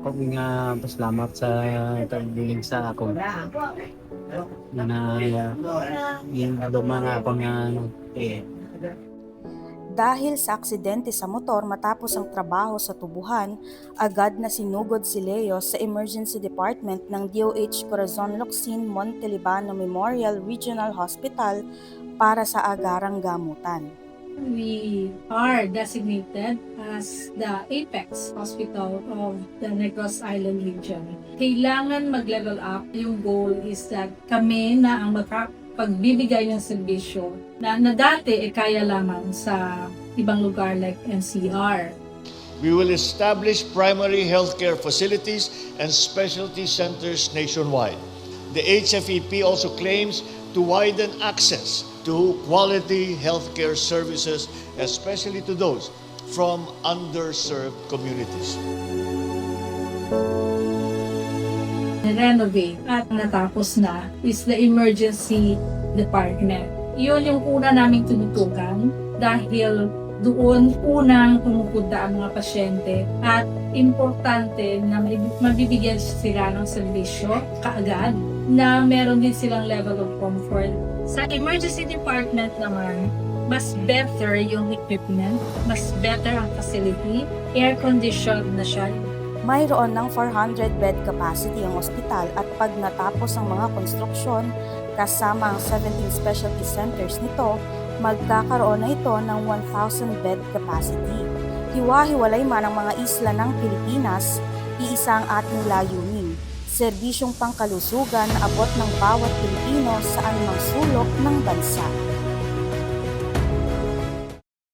ako nga pasalamat sa tagbiling sa ako na yung luma nga ako nga Dahil sa aksidente sa motor matapos ang trabaho sa tubuhan, agad na sinugod si Leo sa Emergency Department ng DOH Corazon Locsin Montelibano Memorial Regional Hospital para sa agarang gamutan. We are designated as the apex hospital of the Negros Island region. Kailangan mag-level up. Yung goal is that kami na ang pagbibigay ng serbisyo na dati kaya lamang sa ibang lugar like NCR. We will establish primary healthcare facilities and specialty centers nationwide. The HFEP also claims to widen access to quality healthcare services, especially to those from underserved communities. Renovate at natapos na is the emergency department. Yun yung una naming tinutukan dahil doon unang pumupunta ang mga pasyente at importante na mabibigyan sila ng serbisyo kaagad na meron din silang level of comfort. Sa emergency department naman, mas better yung equipment, mas better ang facility, air-conditioned na siya. Mayroon ng 400-bed capacity ang ospital at pag natapos ang mga konstruksyon, kasama ang 17 specialty centers nito, magkakaroon na ito ng 1,000-bed capacity. Hiwa-hiwalay man ang mga isla ng Pilipinas, iisa ang ating layunin, serbisyong pangkalusugan na abot ng bawat Pilipino sa anumang sulok ng bansa.